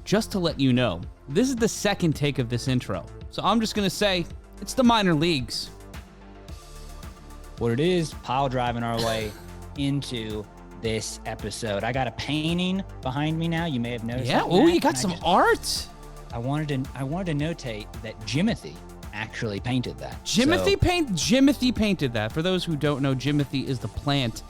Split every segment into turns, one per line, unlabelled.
just to let you know, this is the second take of this intro. So I'm just going to say it's the minor leagues.
What it is, pile driving our way into this episode. I got a painting behind me now. You may have noticed.
Yeah. Oh, you got some art.
I wanted to notate that Jimothy actually painted that.
Jimothy painted that. For those who don't know, Jimothy is the plant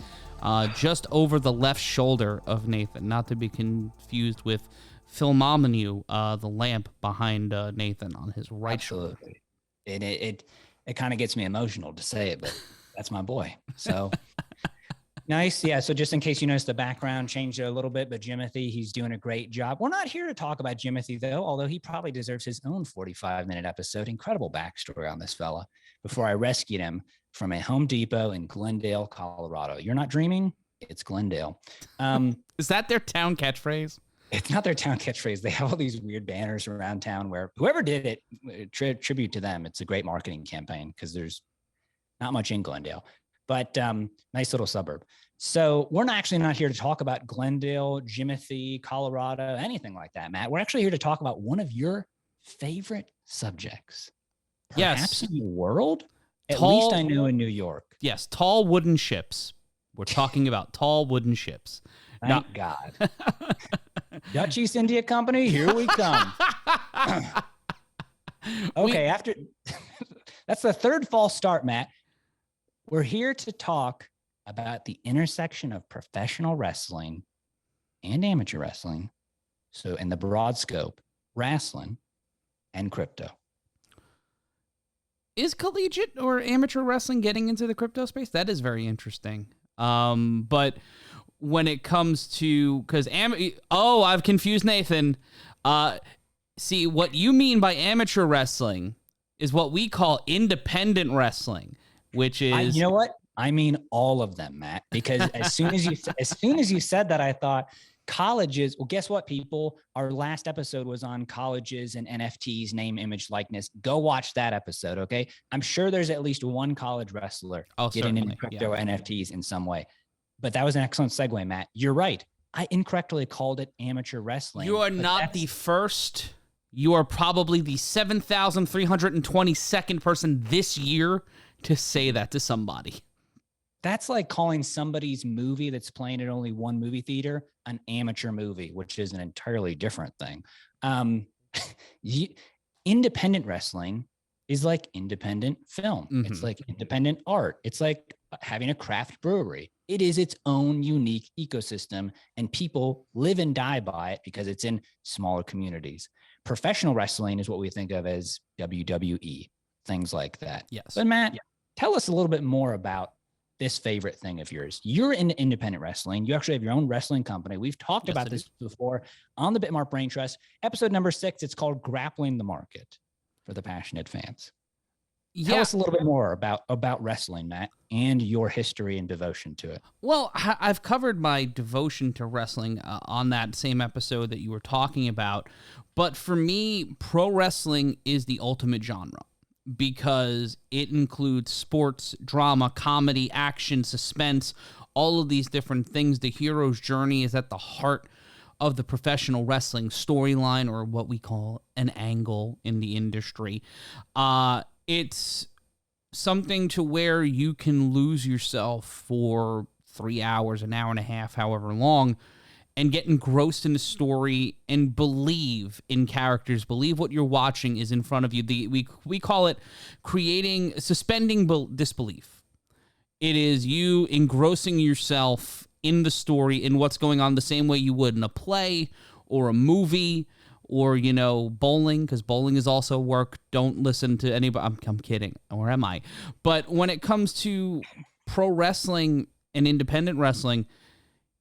just over the left shoulder of Nathan, not to be confused with Philomenu, the lamp behind Nathan on his right shoulder.
And it kind of gets me emotional to say it, but that's my boy. So nice. Yeah. So just in case you noticed, the background changed a little bit, but Jimothy, he's doing a great job. We're not here to talk about Jimothy, though, although he probably deserves his own 45-minute episode. Incredible backstory on this fella before I rescued him from a Home Depot in Glendale, Colorado. You're not dreaming? It's Glendale.
Is that their town catchphrase?
It's not their town catchphrase. They have all these weird banners around town where whoever did it, tribute to them. It's a great marketing campaign because there's not much in Glendale, but nice little suburb. So we're actually not here to talk about Glendale, Jimothy, Colorado, anything like that, Matt. We're actually here to talk about one of your favorite subjects, perhaps in the world. At least I know in New York.
Yes, tall wooden ships. We're talking about tall wooden ships.
Thank God. Dutch East India Company, here we come. Okay, after that's the third false start, Matt. We're here to talk about the intersection of professional wrestling and amateur wrestling. So in the broad scope, wrestling and crypto.
Is collegiate or amateur wrestling getting into the crypto space? That is very interesting. But when it comes to, I've confused Nathan. See, what you mean by amateur wrestling is what we call independent wrestling, which is,
you know what? I mean all of them, Matt, because as soon as you said that, I thought colleges. Well, guess what, people? Our last episode was on colleges and NFTs, name, image, likeness. Go watch that episode, okay? I'm sure there's at least one college wrestler getting into crypto or NFTs in some way. But that was an excellent segue, Matt. You're right. I incorrectly called it amateur wrestling.
You are not the first. You are probably the 7,322nd person this year to say that to somebody.
That's like calling somebody's movie that's playing at only one movie theater an amateur movie, which is an entirely different thing. Independent wrestling is like independent film. Mm-hmm. It's like independent art. It's like having a craft brewery. It is its own unique ecosystem, and people live and die by it because it's in smaller communities. Professional wrestling is what we think of as WWE, things like that.
Yes.
But Matt, tell us a little bit more about this favorite thing of yours. You're in independent wrestling. You actually have your own wrestling company. We've talked about this before on the BitMart Brain Trust. Episode number 6, it's called Grappling the Market for the passionate fans. Tell us a little bit more about wrestling, Matt, and your history and devotion to it.
Well, I've covered my devotion to wrestling on that same episode that you were talking about. But for me, pro wrestling is the ultimate genre, because it includes sports, drama, comedy, action, suspense, all of these different things. The hero's journey is at the heart of the professional wrestling storyline, or what we call an angle in the industry. It's something to where you can lose yourself for 3 hours, an hour and a half, however long, and get engrossed in the story and believe in characters, believe what you're watching is in front of you. We call it suspending disbelief. It is you engrossing yourself in the story, in what's going on, the same way you would in a play or a movie or, bowling, because bowling is also work. Don't listen to anybody. I'm kidding. Or am I? But when it comes to pro wrestling and independent wrestling,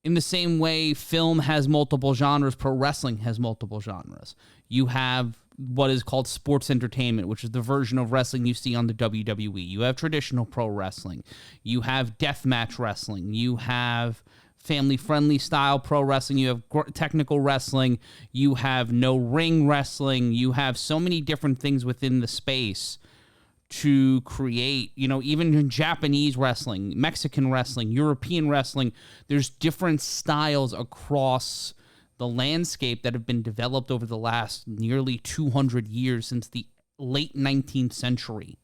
in the same way film has multiple genres, pro wrestling has multiple genres. You have what is called sports entertainment, which is the version of wrestling you see on the WWE. You have traditional pro wrestling. You have deathmatch wrestling. You have family-friendly style pro wrestling. You have technical wrestling. You have no ring wrestling. You have so many different things within the space to create, even in Japanese wrestling, Mexican wrestling, European wrestling, there's different styles across the landscape that have been developed over the last nearly 200 years since the late 19th century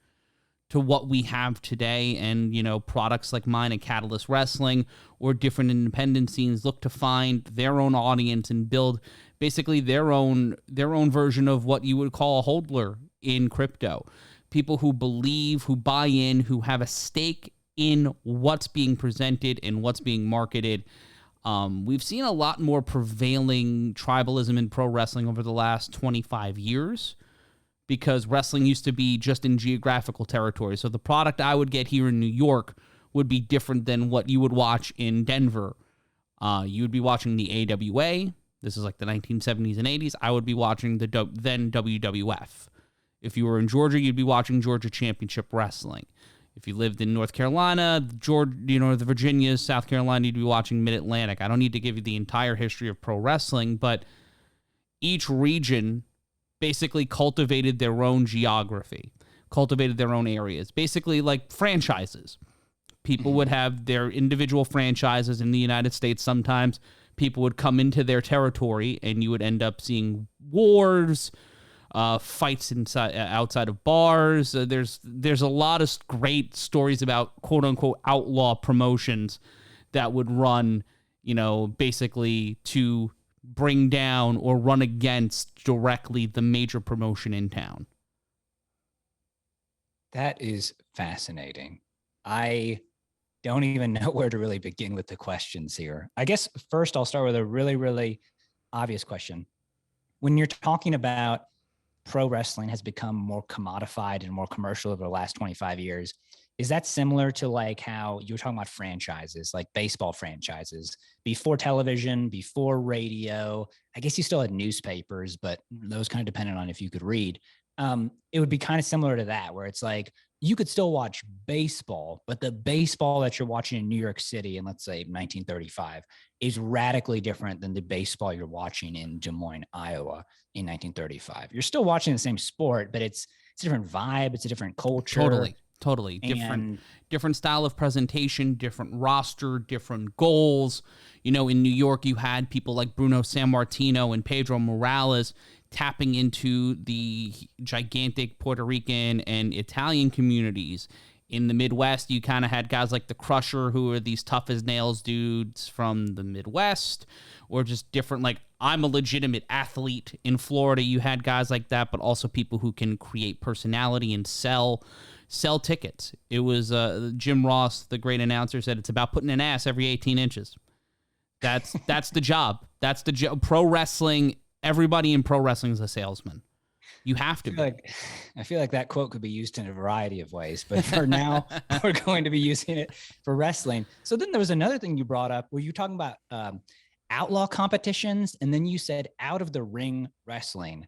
to what we have today. And, you know, products like mine and Catalyst Wrestling or different independent scenes look to find their own audience and build basically their own version of what you would call a hodler in crypto. People who believe, who buy in, who have a stake in what's being presented and what's being marketed. We've seen a lot more prevailing tribalism in pro wrestling over the last 25 years because wrestling used to be just in geographical territory. So the product I would get here in New York would be different than what you would watch in Denver. You would be watching the AWA. This is like the 1970s and 80s. I would be watching the then WWF. If you were in Georgia, you'd be watching Georgia Championship Wrestling. If you lived in North Carolina, Georgia, you know, the Virginias, South Carolina, you'd be watching Mid-Atlantic. I don't need to give you the entire history of pro wrestling, but each region basically cultivated their own geography, cultivated their own areas, basically like franchises. People would have their individual franchises in the United States. Sometimes people would come into their territory and you would end up seeing wars, fights outside of bars. There's a lot of great stories about quote unquote outlaw promotions that would run, you know, basically to bring down or run against directly the major promotion in town.
That is fascinating. I don't even know where to really begin with the questions here. I guess first I'll start with a really, really obvious question. When you're talking about pro wrestling has become more commodified and more commercial over the last 25 years, is that similar to like how you were talking about franchises, like baseball franchises before television, before radio? I guess you still had newspapers, but those kind of depended on if you could read. It would be kind of similar to that, where it's like you could still watch baseball, but the baseball that you're watching in New York City in, let's say, 1935 is radically different than the baseball you're watching in Des Moines, Iowa in 1935. You're still watching the same sport, but it's a different vibe. It's a different culture.
Totally different style of presentation, different roster, different goals. You know, in New York, you had people like Bruno Sammartino and Pedro Morales tapping into the gigantic Puerto Rican and Italian communities. In the Midwest, you kind of had guys like the Crusher, who are these tough as nails dudes from the Midwest, or just different, like, I'm a legitimate athlete. In Florida, you had guys like that, but also people who can create personality and sell tickets. It was Jim Ross, the great announcer, said it's about putting an ass every 18 inches. That's the job. That's the job. Pro wrestling, everybody in pro wrestling is a salesman. You have to.
I feel like that quote could be used in a variety of ways, but for now, we're going to be using it for wrestling. So then there was another thing you brought up where you were talking about outlaw competitions, and then you said out of the ring wrestling.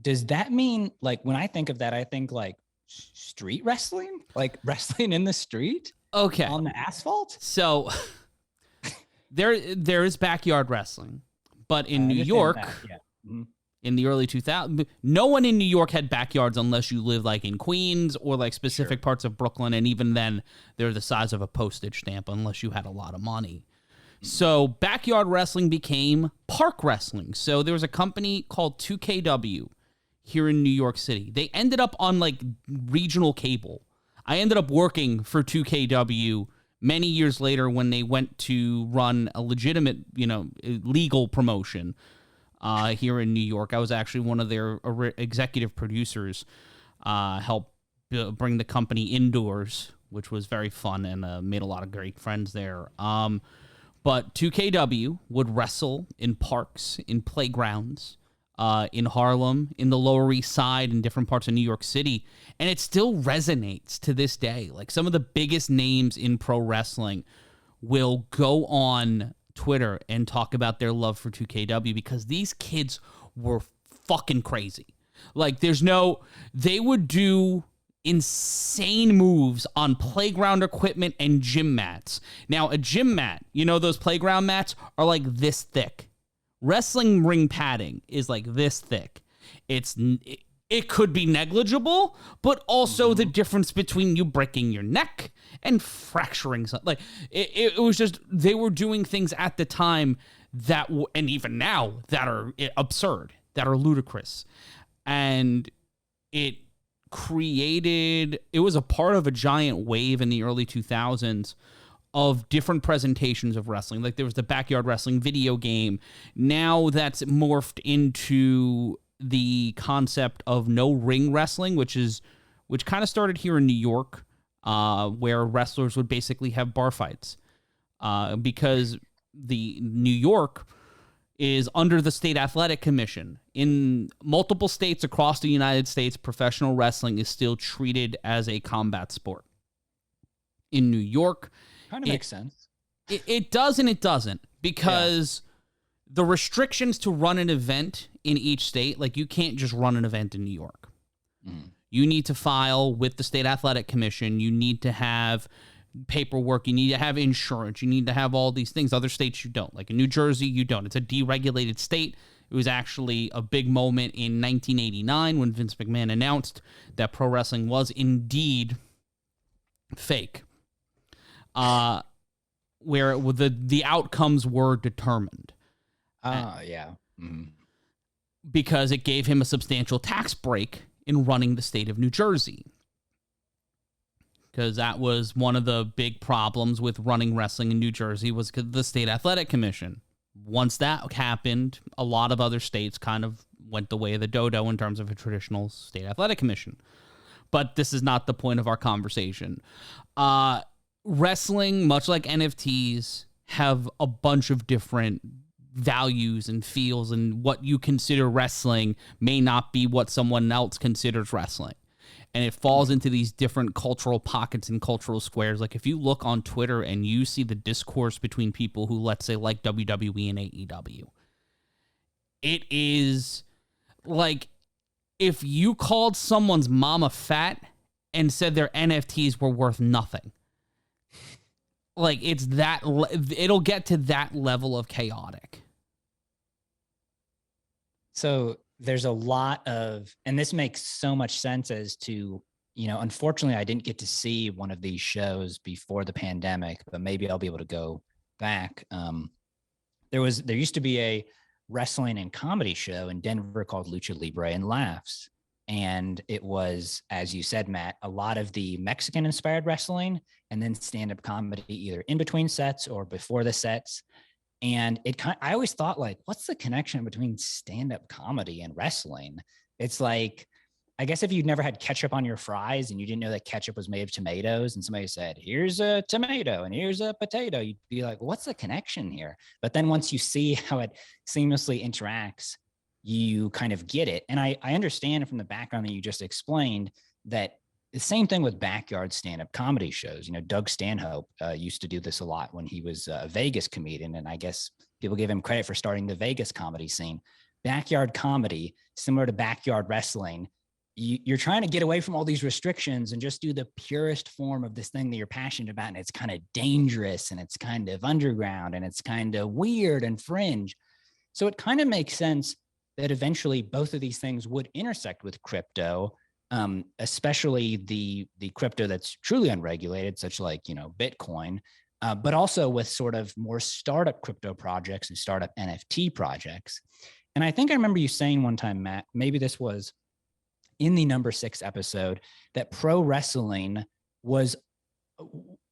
Does that mean, like, when I think of that, I think like street wrestling, like wrestling in the street?
Okay.
On the asphalt?
So there is backyard wrestling, but in New York, in the early 2000s, no one in New York had backyards unless you live like in Queens or like specific parts of Brooklyn. And even then, they're the size of a postage stamp unless you had a lot of money. So backyard wrestling became park wrestling. So there was a company called 2KW here in New York City. They ended up on like regional cable. I ended up working for 2KW many years later when they went to run a legitimate, you know, legal promotion here in New York. I was actually one of their executive producers, helped bring the company indoors, which was very fun and made a lot of great friends there. But 2KW would wrestle in parks, in playgrounds, in Harlem, in the Lower East Side, in different parts of New York City. And it still resonates to this day. Like, some of the biggest names in pro wrestling will go on Twitter and talk about their love for 2KW because these kids were fucking crazy. Like, they would do insane moves on playground equipment and gym mats. Now, a gym mat, you know, those playground mats are like this thick. Wrestling ring padding is like this thick. It could be negligible, but also the difference between you breaking your neck and fracturing something. Like, it was just, they were doing things at the time and even now, that are absurd, that are ludicrous. And it was a part of a giant wave in the early 2000s of different presentations of wrestling. Like there was the Backyard Wrestling video game. Now that's morphed into the concept of no ring wrestling, which kind of started here in New York, where wrestlers would basically have bar fights, because the New York is under the State Athletic Commission. In multiple states across the United States, professional wrestling is still treated as a combat sport. In New York,
kind of makes sense.
It does and it doesn't, because the restrictions to run an event in each state, like you can't just run an event in New York. You need to file with the State Athletic Commission. You need to have paperwork. You need to have insurance. You need to have all these things. Other states you don't. Like in New Jersey, you don't. It's a deregulated state. It was actually a big moment in 1989 when Vince McMahon announced that pro wrestling was indeed fake, where the outcomes were determined. Because it gave him a substantial tax break in running the state of New Jersey. Because that was one of the big problems with running wrestling in New Jersey, was the State Athletic Commission. Once that happened, a lot of other states kind of went the way of the dodo in terms of a traditional State Athletic Commission. But this is not the point of our conversation. Wrestling, much like NFTs, have a bunch of different values and feels, and what you consider wrestling may not be what someone else considers wrestling. And it falls into these different cultural pockets and cultural squares. Like if you look on Twitter and you see the discourse between people who, let's say, like WWE and AEW, it is like if you called someone's mama fat and said their NFTs were worth nothing. Like it's that, it'll get to that level of chaotic.
So there's a lot of, and this makes so much sense as to, unfortunately I didn't get to see one of these shows before the pandemic, but maybe I'll be able to go back. There used to be a wrestling and comedy show in Denver called Lucha Libre and Laughs. And it was, as you said, Matt, a lot of the Mexican inspired wrestling and then stand-up comedy either in between sets or before the sets. And I always thought, like, what's the connection between stand-up comedy and wrestling? It's like, I guess if you'd never had ketchup on your fries and you didn't know that ketchup was made of tomatoes and somebody said, here's a tomato and here's a potato, you'd be like, what's the connection here? But then once you see how it seamlessly interacts, you kind of get it. And I understand from the background that you just explained that the same thing with backyard stand-up comedy shows. Doug Stanhope used to do this a lot when he was a Vegas comedian. And I guess people give him credit for starting the Vegas comedy scene. Backyard comedy, similar to backyard wrestling, you're trying to get away from all these restrictions and just do the purest form of this thing that you're passionate about. And it's kind of dangerous and it's kind of underground and it's kind of weird and fringe. So it kind of makes sense that eventually both of these things would intersect with crypto, especially the crypto that's truly unregulated, such like, Bitcoin, but also with sort of more startup crypto projects and startup NFT projects. And I think I remember you saying one time, Matt, maybe this was in the number 6 episode, that pro wrestling was,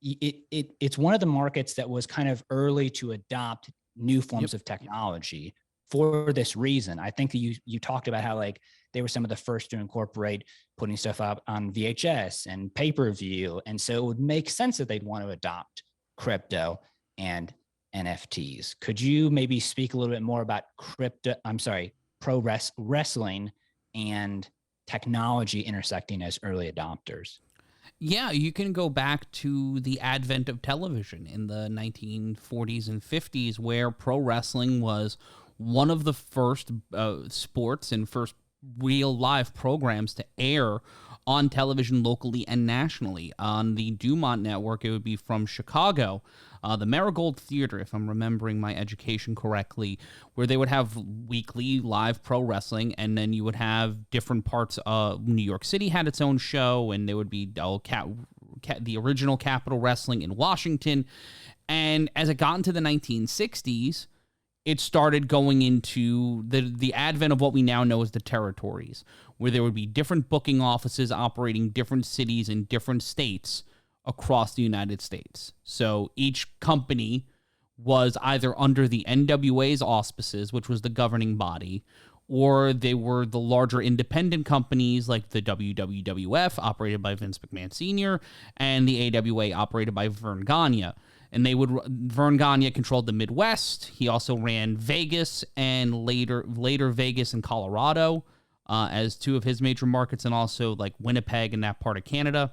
it's one of the markets that was kind of early to adopt new forms of technology for this reason. I think that you talked about how like they were some of the first to incorporate putting stuff up on VHS and pay-per-view. And so it would make sense that they'd want to adopt crypto and NFTs. Could you maybe speak a little bit more about pro wrestling and technology intersecting as early adopters?
Yeah, you can go back to the advent of television in the 1940s and 50s, where pro wrestling was one of the first sports and first real live programs to air on television locally and nationally. On the Dumont Network, it would be from Chicago, the Marigold Theater, if I'm remembering my education correctly, where they would have weekly live pro wrestling, and then you would have different parts of New York City had its own show, and there would be the original Capitol Wrestling in Washington. And as it got into the 1960s, it started going into the advent of what we now know as the territories, where there would be different booking offices operating different cities in different states across the United States. So each company was either under the NWA's auspices, which was the governing body, or they were the larger independent companies like the WWF, operated by Vince McMahon Sr., and the AWA, operated by Vern Gagne. And Vern Gagne controlled the Midwest. He also ran Vegas and later Vegas and Colorado as two of his major markets, and also like Winnipeg and that part of Canada.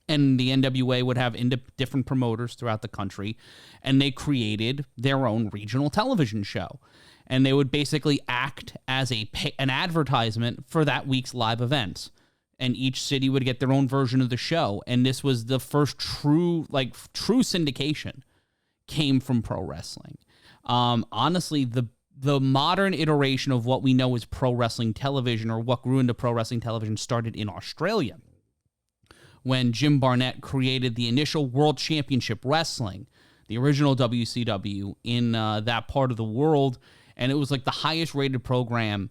And the NWA would have different promoters throughout the country, and they created their own regional television show. And they would basically act as an advertisement for that week's live events. And each city would get their own version of the show. And this was the first true syndication came from pro wrestling. Honestly, the modern iteration of what we know as pro wrestling television, or what grew into pro wrestling television, started in Australia, when Jim Barnett created the initial World Championship Wrestling, the original WCW, in that part of the world. And it was like the highest rated program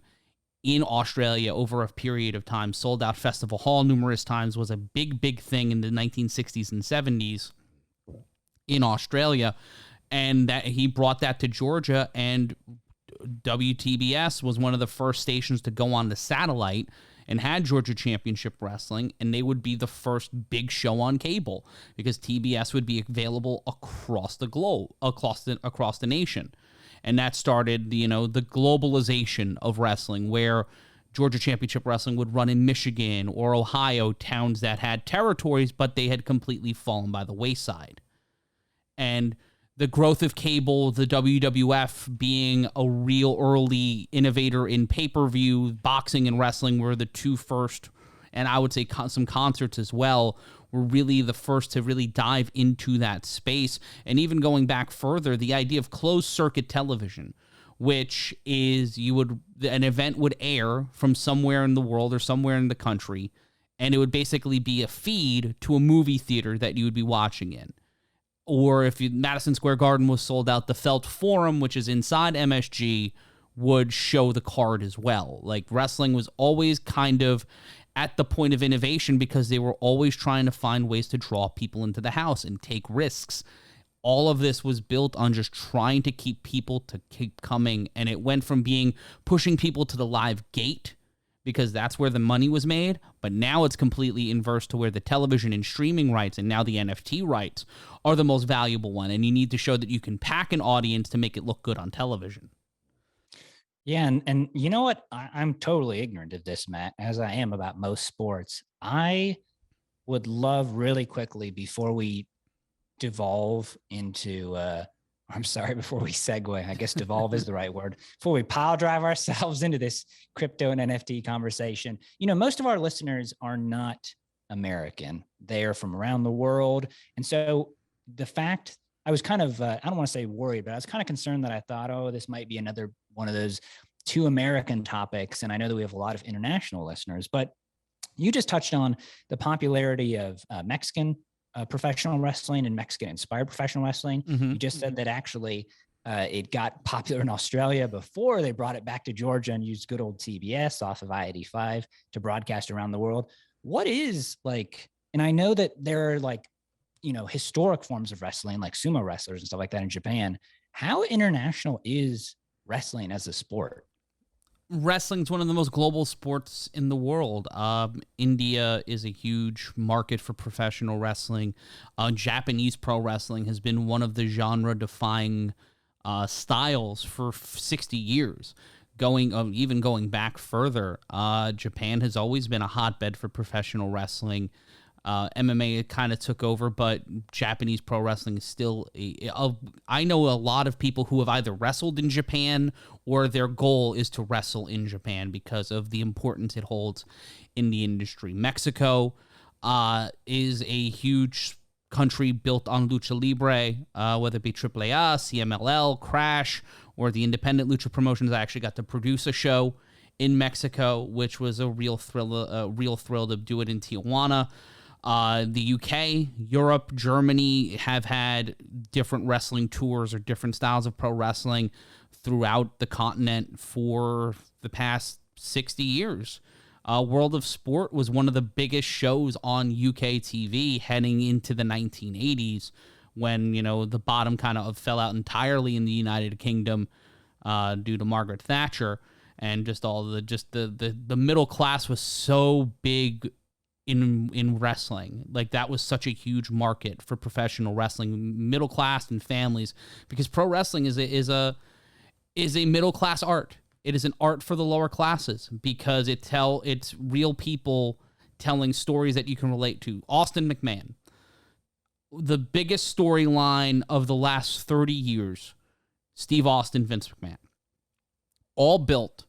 in Australia over a period of time. Sold out Festival Hall numerous times, was a big thing in the 1960s and 70s in Australia. And that he brought that to Georgia, and WTBS was one of the first stations to go on the satellite and had Georgia Championship Wrestling, and they would be the first big show on cable because TBS would be available across the globe, across the nation. And that started the globalization of wrestling, where Georgia Championship Wrestling would run in Michigan or Ohio, towns that had territories, but they had completely fallen by the wayside. And the growth of cable, the WWF being a real early innovator in pay-per-view, boxing and wrestling were the two first, and I would say some concerts as well, were really the first to really dive into that space. And even going back further, the idea of closed circuit television, which is an event would air from somewhere in the world or somewhere in the country, and it would basically be a feed to a movie theater that you would be watching in. Or if Madison Square Garden was sold out, the Felt Forum, which is inside MSG, would show the card as well. Like, wrestling was always kind of at the point of innovation because they were always trying to find ways to draw people into the house and take risks. All of this was built on just trying to keep people to keep coming. And it went from pushing people to the live gate, because that's where the money was made. But now it's completely inverse to where the television and streaming rights, and now the NFT rights, are the most valuable one. And you need to show that you can pack an audience to make it look good on television.
Yeah. And you know what? I'm totally ignorant of this, Matt, as I am about most sports. I would love really quickly, before we devolve into, before we segue, I guess devolve is the right word, before we pile drive ourselves into this crypto and NFT conversation. Most of our listeners are not American. They are from around the world. And so the fact, I was kind of, I don't want to say worried, but I was kind of concerned that I thought, this might be another one of those too American topics. And I know that we have a lot of international listeners, but you just touched on the popularity of Mexican professional wrestling and Mexican-inspired professional wrestling. Mm-hmm. You just said that actually it got popular in Australia before they brought it back to Georgia and used good old TBS off of I-85 to broadcast around the world. What is and I know that there are historic forms of wrestling, like sumo wrestlers and stuff like that in Japan. How international is wrestling as a sport?
Wrestling is one of the most global sports in the world. India is a huge market for professional wrestling. Japanese pro wrestling has been one of the genre-defying styles for 60 years. Even going back further, Japan has always been a hotbed for professional wrestling. MMA kind of took over, but Japanese pro wrestling is still I know a lot of people who have either wrestled in Japan or their goal is to wrestle in Japan because of the importance it holds in the industry. Mexico is a huge country built on lucha libre, whether it be AAA, CMLL, Crash, or the independent lucha promotions. I actually got to produce a show in Mexico, which was a real thrill to do it in Tijuana. The UK, Europe, Germany have had different wrestling tours or different styles of pro wrestling throughout the continent for the past 60 years. World of Sport was one of the biggest shows on UK TV heading into the 1980s when, the bottom kind of fell out entirely in the United Kingdom due to Margaret Thatcher, and just all the middle class was so big in wrestling. Like, that was such a huge market for professional wrestling, middle class and families, because pro wrestling is a middle class art. It is an art for the lower classes because it's real people telling stories that you can relate to. Austin McMahon, the biggest storyline of the last 30 years, Steve Austin, Vince McMahon, all built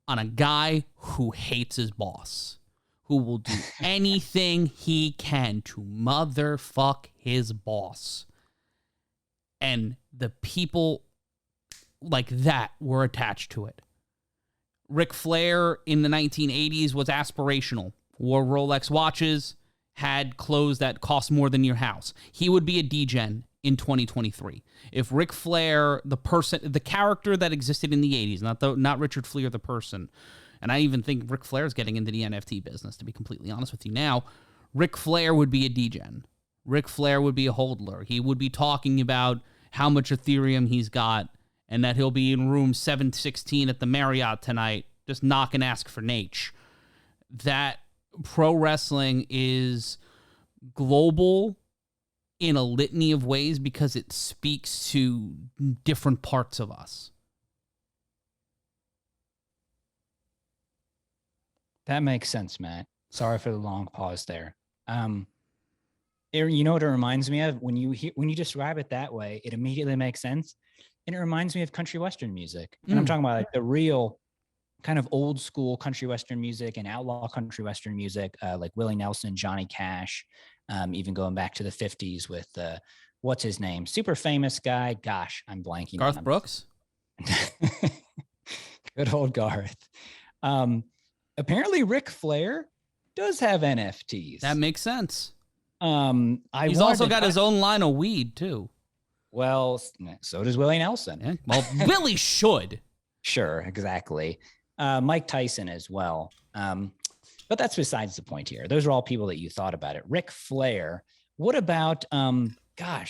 on a guy who hates his boss, who will do anything he can to motherfuck his boss. And the people like that were attached to it. Ric Flair in the 1980s was aspirational. Wore Rolex watches, had clothes that cost more than your house. He would be a degen in 2023. If Ric Flair, the character that existed in the 80s, not Richard Flair the person, and I even think Ric Flair's getting into the NFT business, to be completely honest with you now, Ric Flair would be a degen. Ric Flair would be a hodler. He would be talking about how much Ethereum he's got, and that he'll be in room 716 at the Marriott tonight, just knock and ask for Nate. That pro wrestling is global in a litany of ways because it speaks to different parts of us.
That makes sense, Matt. Sorry for the long pause there. You know what it reminds me of? When you describe it that way, it immediately makes sense. And it reminds me of country western music. And I'm talking about like the real kind of old school country western music and outlaw country western music, like Willie Nelson, Johnny Cash, even going back to the 50s with what's his name? Super famous guy. Gosh, I'm blanking.
Garth Brooks?
Good old Garth. Apparently Ric Flair does have NFTs.
That makes sense.
He's
also got his own line of weed too.
Well, so does Willie Nelson.
Yeah, well, Willie should.
Sure, exactly. Mike Tyson as well. But that's besides the point here. Those are all people that you thought about it. Ric Flair. What about,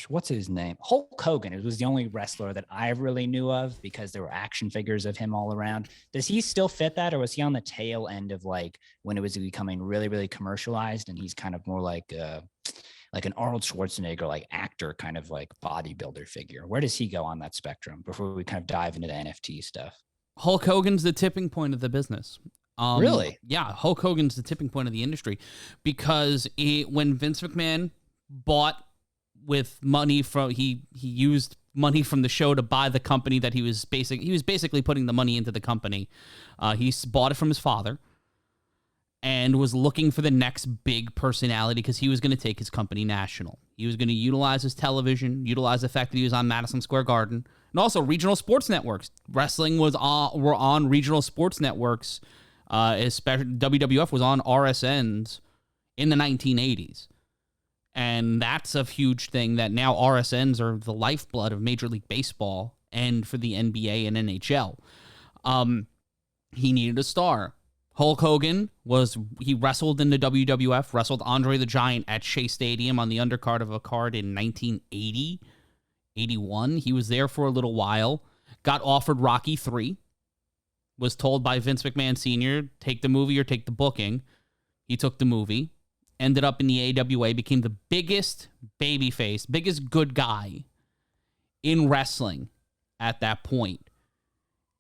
what's his name? Hulk Hogan. It was the only wrestler that I really knew of because there were action figures of him all around. Does he still fit that, or was he on the tail end of like when it was becoming really, really commercialized and he's kind of more like an Arnold Schwarzenegger, like actor, kind of like bodybuilder figure? Where does he go on that spectrum before we kind of dive into the NFT stuff?
Hulk Hogan's the tipping point of the business.
Really?
Yeah, Hulk Hogan's the tipping point of the industry because when Vince McMahon bought with money from he used money from the show to buy the company that he was basically putting the money into the company. He bought it from his father and was looking for the next big personality because he was going to take his company national. He was going to utilize his television, utilize the fact that he was on Madison Square Garden, and also regional sports networks. Wrestling were on regional sports networks. Especially WWF was on RSNs in the 1980s. And that's a huge thing that now RSNs are the lifeblood of Major League Baseball and for the NBA and NHL. He needed a star. Hulk Hogan he wrestled in the WWF, wrestled Andre the Giant at Shea Stadium on the undercard of a card in 1980, 81. He was there for a little while, got offered Rocky III, was told by Vince McMahon Sr., take the movie or take the booking. He took the movie, ended up in the AWA, became the biggest babyface, biggest good guy in wrestling at that point.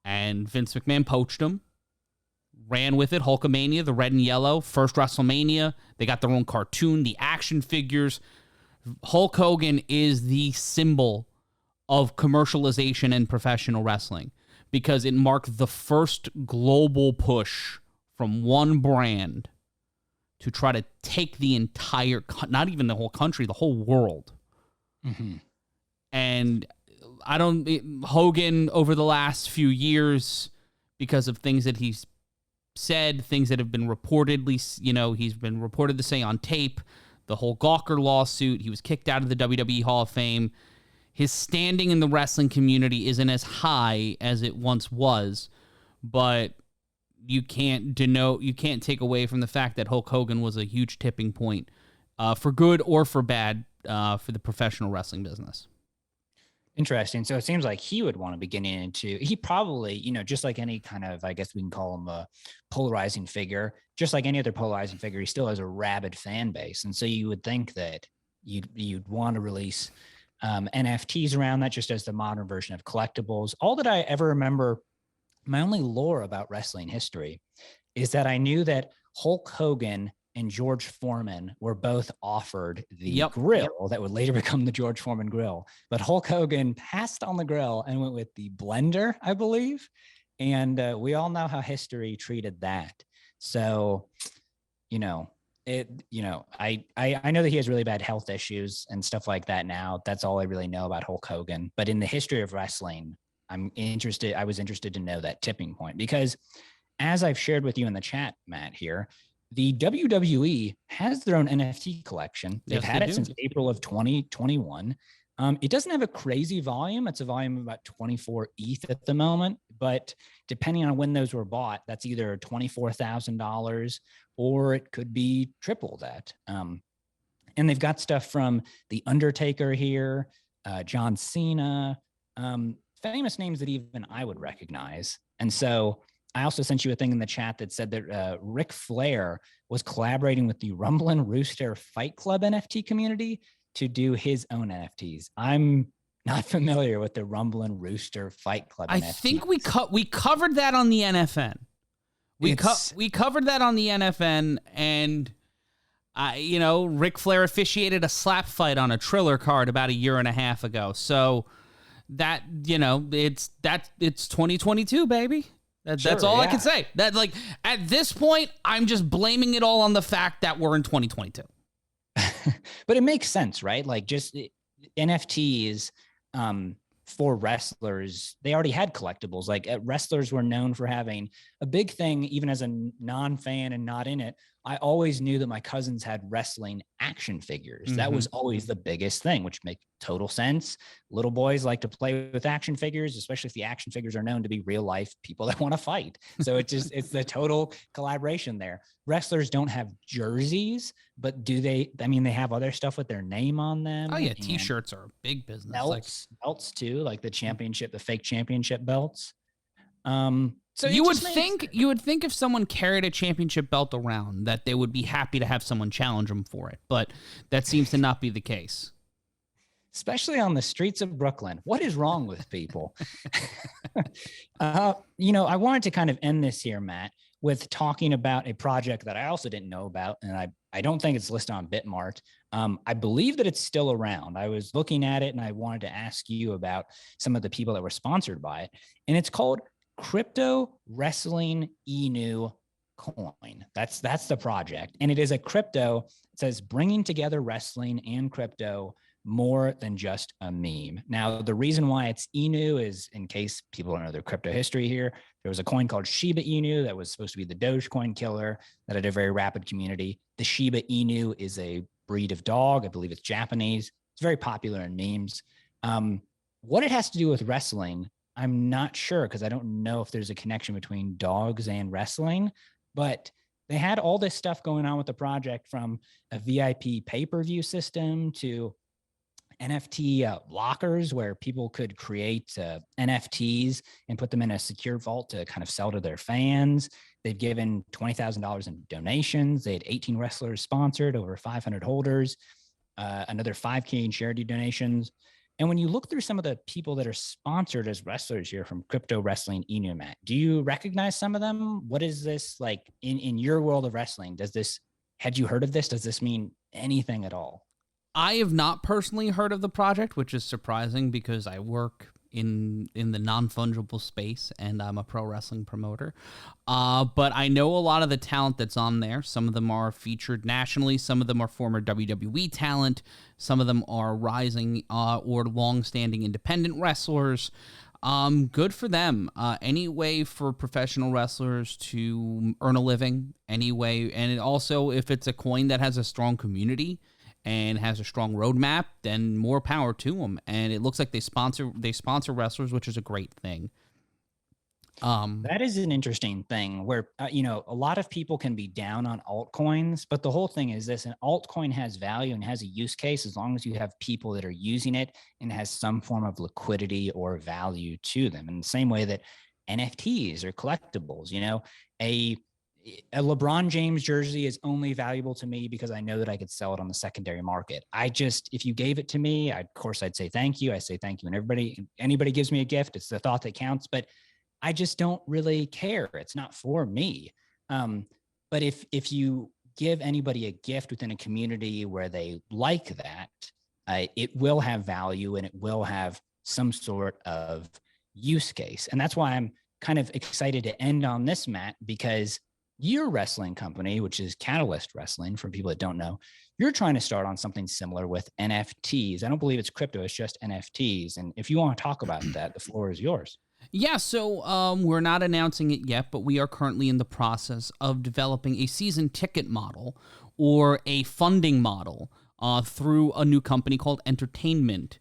And Vince McMahon poached him, ran with it. Hulkamania, the red and yellow, first WrestleMania. They got their own cartoon, the action figures. Hulk Hogan is the symbol of commercialization in professional wrestling because it marked the first global push from one brand to try to take the entire, not even the whole country, the whole world. Mm-hmm. And Hogan over the last few years, because of things that he's said, things that have been reportedly, he's been reported to say on tape, the whole Gawker lawsuit. He was kicked out of the WWE Hall of Fame. His standing in the wrestling community isn't as high as it once was, but you can't take away from the fact that Hulk Hogan was a huge tipping point, for good or for bad, for the professional wrestling business.
Interesting. So it seems like he would want to be getting into, he probably, just like any kind of, I guess we can call him a polarizing figure, just like any other polarizing figure, he still has a rabid fan base. And so you would think that you'd want to release NFTs around that, just as the modern version of collectibles. All that I ever remember, my only lore about wrestling history, is that I knew that Hulk Hogan and George Foreman were both offered the grill that would later become the George Foreman grill. But Hulk Hogan passed on the grill and went with the blender, I believe. And we all know how history treated that. So, I know that he has really bad health issues and stuff like that now. That's all I really know about Hulk Hogan. But in the history of wrestling, I was interested to know that tipping point, because as I've shared with you in the chat, Matt, here, the WWE has their own NFT collection. They've had it since April of 2021. It doesn't have a crazy volume. It's a volume of about 24 ETH at the moment, but depending on when those were bought, that's either $24,000 or it could be triple that. And they've got stuff from The Undertaker here, John Cena, famous names that even I would recognize. And so I also sent you a thing in the chat that said that Ric Flair was collaborating with the Rumblin' Rooster Fight Club NFT community to do his own NFTs. I'm not familiar with the Rumblin' Rooster Fight Club
I
NFTs.
think we covered that on the NFN. We covered that on the NFN, and Ric Flair officiated a slap fight on a Triller card about a year and a half ago. So that it's 2022, baby. That's all I can say. That, like, at this point, I'm just blaming it all on the fact that we're in 2022.
But it makes sense, right? Like, just NFTs for wrestlers, they already had collectibles. Like, wrestlers were known for having a big thing, even as a non-fan and not in it. I always knew that my cousins had wrestling action figures. Mm-hmm. That was always the biggest thing, which makes total sense. Little boys like to play with action figures, especially if the action figures are known to be real life people that want to fight. So it's the total collaboration there. Wrestlers don't have jerseys, but do they? I mean, they have other stuff with their name on them.
Oh yeah, T-shirts are a big business.
Belts too, like the championship, the fake championship belts.
So you would think if someone carried a championship belt around that they would be happy to have someone challenge them for it, but that seems to not be the case.
Especially on the streets of Brooklyn. What is wrong with people? I wanted to kind of end this here, Matt, with talking about a project that I also didn't know about, and I don't think it's listed on BitMart. I believe that it's still around. I was looking at it and I wanted to ask you about some of the people that were sponsored by it, and it's called Crypto Wrestling Inu Coin. That's the project. And it is a crypto. It says bringing together wrestling and crypto more than just a meme. Now, the reason why it's Inu is, in case people don't know their crypto history here, there was a coin called Shiba Inu that was supposed to be the Dogecoin killer that had a very rapid community. The Shiba Inu is a breed of dog. I believe it's Japanese. It's very popular in memes. What it has to do with wrestling, I'm not sure, because I don't know if there's a connection between dogs and wrestling, but they had all this stuff going on with the project, from a VIP pay-per-view system to NFT lockers where people could create NFTs and put them in a secure vault to kind of sell to their fans. They've given $20,000 in donations. They had 18 wrestlers sponsored, over 500 holders, another 5K in charity donations. And when you look through some of the people that are sponsored as wrestlers here from Crypto Wrestling Inu, Matt, do you recognize some of them? What is this like in your world of wrestling? Had you heard of this? Does this mean anything at all?
I have not personally heard of the project, which is surprising because I work in the non-fungible space and I'm a pro wrestling promoter. But I know a lot of the talent that's on there. Some of them are featured nationally. Some of them are former WWE talent. Some of them are rising or long-standing independent wrestlers. Good for them. Any way for professional wrestlers to earn a living, any way. And also, if it's a coin that has a strong community and has a strong roadmap, then more power to them. And it looks like they sponsor wrestlers, which is a great thing.
That is an interesting thing where, a lot of people can be down on altcoins, but the whole thing is this: an altcoin has value and has a use case as long as you have people that are using it and has some form of liquidity or value to them. In the same way that NFTs are collectibles, a LeBron James jersey is only valuable to me because I know that I could sell it on the secondary market. If you gave it to me, of course I'd say thank you. I say thank you. And anybody gives me a gift, it's the thought that counts, but I just don't really care. It's not for me. But if you give anybody a gift within a community where they like that, it will have value and it will have some sort of use case. And that's why I'm kind of excited to end on this, Matt, because your wrestling company, which is Catalyst Wrestling, for people that don't know, you're trying to start on something similar with NFTs. I don't believe it's crypto, it's just NFTs. And if you want to talk about that, the floor is yours.
Yeah, so we're not announcing it yet, but we are currently in the process of developing a season ticket model or a funding model through a new company called Entertainment.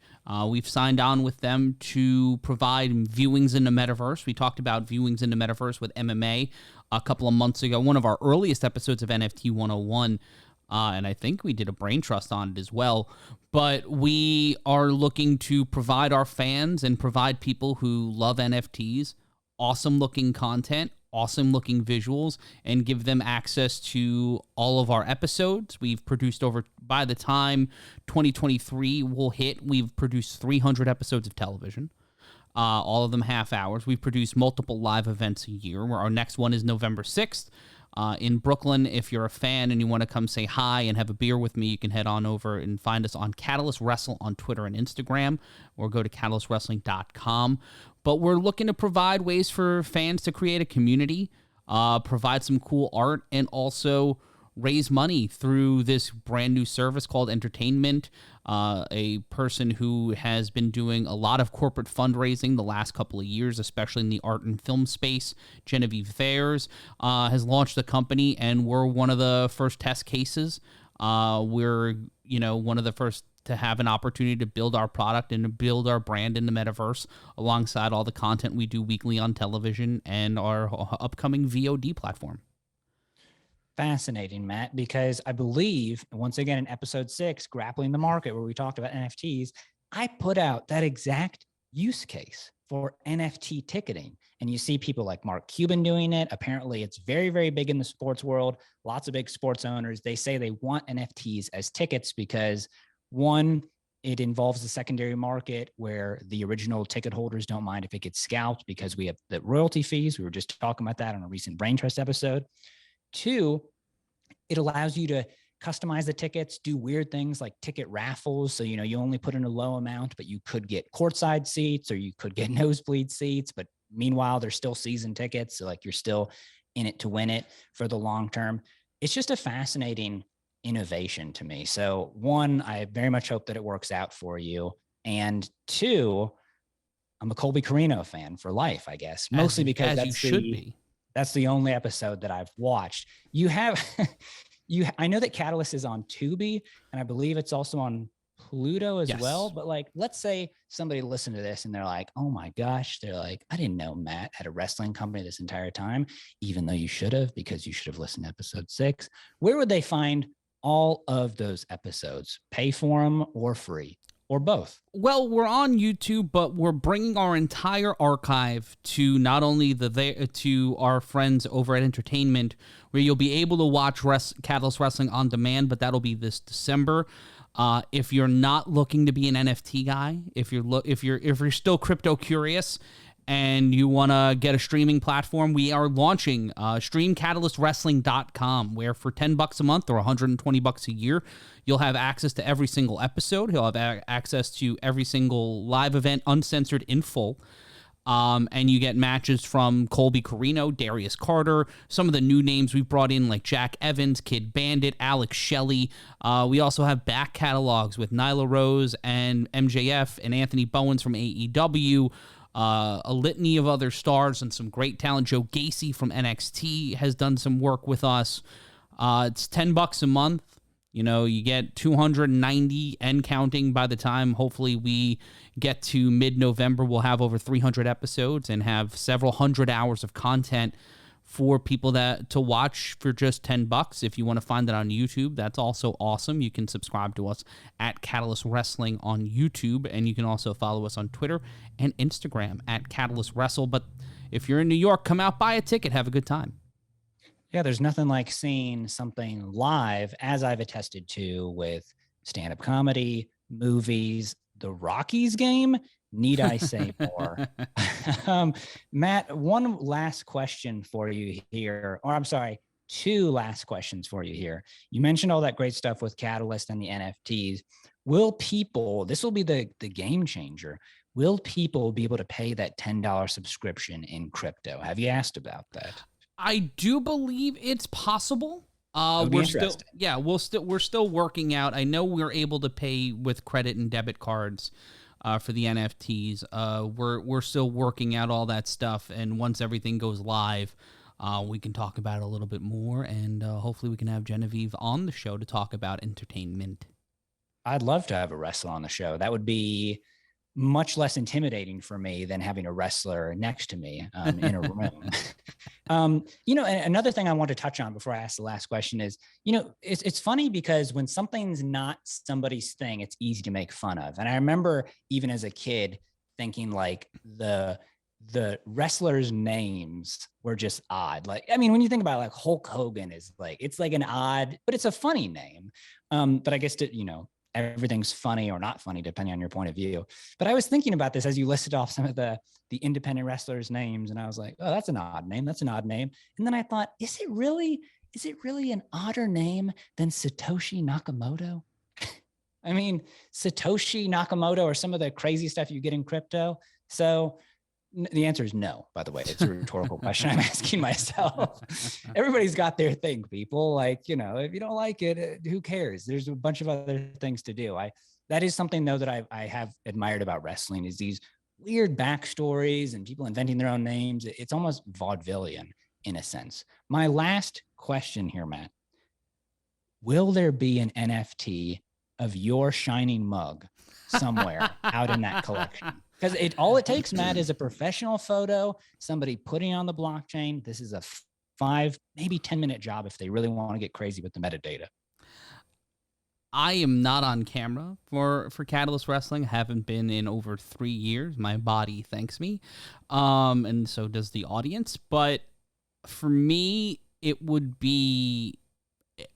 We've signed on with them to provide viewings in the metaverse. We talked about viewings in the metaverse with MMA a couple of months ago, one of our earliest episodes of NFT 101. And I think we did a brain trust on it as well. But we are looking to provide our fans and provide people who love NFTs awesome looking content, awesome looking visuals, and give them access to all of our episodes. We've produced by the time 2023 will hit, we've produced 300 episodes of television. All of them half hours. We've produced multiple live events a year, where our next one is November 6th. In Brooklyn. If you're a fan and you want to come say hi and have a beer with me, you can head on over and find us on Catalyst Wrestle on Twitter and Instagram, or go to catalystwrestling.com. But we're looking to provide ways for fans to create a community, provide some cool art, and also raise money through this brand new service called Entertainment. A person who has been doing a lot of corporate fundraising the last couple of years, especially in the art and film space, Genevieve Fairs, has launched the company, and we're one of the first test cases. We're one of the first to have an opportunity to build our product and to build our brand in the metaverse alongside all the content we do weekly on television and our upcoming VOD platform.
Fascinating, Matt, because I believe, once again, in episode 6, Grappling the Market, where we talked about NFTs, I put out that exact use case for NFT ticketing. And you see people like Mark Cuban doing it. Apparently, it's very, very big in the sports world. Lots of big sports owners, they say they want NFTs as tickets because, one, it involves the secondary market where the original ticket holders don't mind if it gets scalped because we have the royalty fees. We were just talking about that on a recent Brain Trust episode. 2, it allows you to customize the tickets, do weird things like ticket raffles. So, you only put in a low amount, but you could get courtside seats or you could get nosebleed seats. But meanwhile, they're still season tickets. So like you're still in it to win it for the long term. It's just a fascinating innovation to me. So 1, I very much hope that it works out for you. And 2, I'm a Colby Carino fan for life, I guess, mostly because that's the only episode that I've watched. I know that Catalyst is on Tubi, and I believe it's also on Pluto as well. But let's say somebody listened to this and they're like, oh my gosh, they're like, I didn't know Matt had a wrestling company this entire time, even though you should have, because you should have listened to episode 6. Where would they find all of those episodes? Pay for them or free? Or both?
Well, we're on YouTube, but we're bringing our entire archive to not only to our friends over at Entertainment, where you'll be able to watch Catalyst Wrestling on demand, but that'll be this December. If you're not looking to be an NFT guy, if you're still crypto curious and you want to get a streaming platform, we are launching streamcatalyst.wrestling.com, where for $10 a month or $120 a year, you'll have access to every single episode. You'll have access to every single live event, uncensored in full. And you get matches from Colby Carino, Darius Carter, some of the new names we've brought in like Jack Evans, Kid Bandit, Alex Shelley. We also have back catalogs with Nyla Rose and MJF and Anthony Bowens from AEW. A litany of other stars and some great talent. Joe Gacy from NXT has done some work with us. It's $10 a month. You know, you get 290 and counting by the time, hopefully, we get to mid-November. We'll have over 300 episodes and have several hundred hours of content for people to watch for just $10. If you want to find it on YouTube, that's also awesome. You can subscribe to us at Catalyst Wrestling on YouTube, and you can also follow us on Twitter and Instagram at Catalyst Wrestle. But if you're in New York, come out, buy a ticket, have a good time.
Yeah, there's nothing like seeing something live, as I've attested to with stand-up comedy, movies, the Rockies game. Need I say more? Matt, one last question for you here, or I'm sorry, two last questions for you here. You mentioned all that great stuff with Catalyst and the NFTs. Will people, this will be the game changer, will people be able to pay that $10 subscription in crypto? Have you asked about that?
I do believe it's possible. We're still working out. I know we're able to pay with credit and debit cards for the NFTs. We're still working out all that stuff, and once everything goes live, we can talk about it a little bit more, and hopefully we can have Genevieve on the show to talk about entertainment.
I'd love to have a wrestler on the show. That would be much less intimidating for me than having a wrestler next to me in a room. You know, another thing I want to touch on before I ask the last question is, you know, it's funny because when something's not somebody's thing, it's easy to make fun of. And I remember even as a kid thinking like the wrestlers' names were just odd. Like, I mean, when you think about it, like Hulk Hogan is like, it's like an odd, but it's a funny name. But I guess you know, everything's funny or not funny, depending on your point of view. But I was thinking about this as you listed off some of the independent wrestlers' names, and I was like, oh, that's an odd name. That's an odd name. And then I thought, is it really an odder name than Satoshi Nakamoto? I mean, Satoshi Nakamoto or some of the crazy stuff you get in crypto. So the answer is no, by the way. It's a rhetorical question I'm asking myself. Everybody's got their thing, people. Like, you know, if you don't like it, who cares? There's a bunch of other things to do. That is something, though, that I have admired about wrestling is these weird backstories and people inventing their own names. It's almost vaudevillian in a sense. My last question here, Matt. Will there be an NFT of your shining mug somewhere out in that collection? Because all it takes, Matt, is a professional photo, somebody putting it on the blockchain. This is a 5, maybe 10-minute job if they really want to get crazy with the metadata.
I am not on camera for Catalyst Wrestling. I haven't been in over 3 years. My body thanks me. And so does the audience. But for me,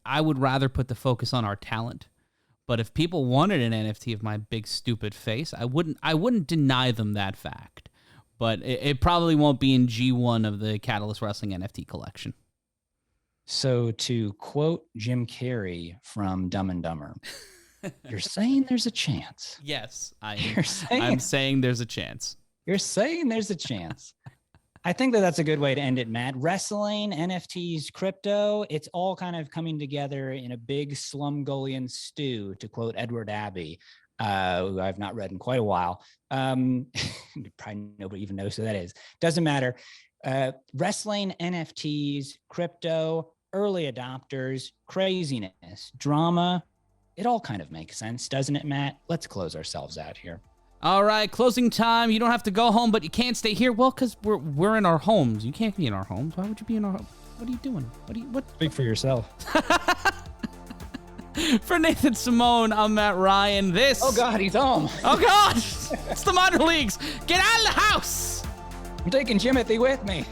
I would rather put the focus on our talent. But if people wanted an NFT of my big stupid face, I wouldn't deny them that fact. But it probably won't be in G1 of the Catalyst Wrestling NFT collection.
So to quote Jim Carrey from Dumb and Dumber, you're saying there's a chance.
Yes, I'm saying there's a chance.
You're saying there's a chance. I think that's a good way to end it, Matt. Wrestling, NFTs, crypto, it's all kind of coming together in a big Slumgullian stew, to quote Edward Abbey, who I've not read in quite a while. Probably nobody even knows who that is. Doesn't matter. Wrestling, NFTs, crypto, early adopters, craziness, drama, it all kind of makes sense, doesn't it, Matt? Let's close ourselves out here.
All right, closing time. You don't have to go home, but you can't stay here. Well, because we're in our homes. You can't be in our homes. Why would you be in our home? What are you doing? What?
Speak for yourself.
For Nathan Simone, I'm Matt Ryan.
Oh, God, he's home.
Oh, God. It's the minor leagues. Get out of the house.
I'm taking Jimothy with me.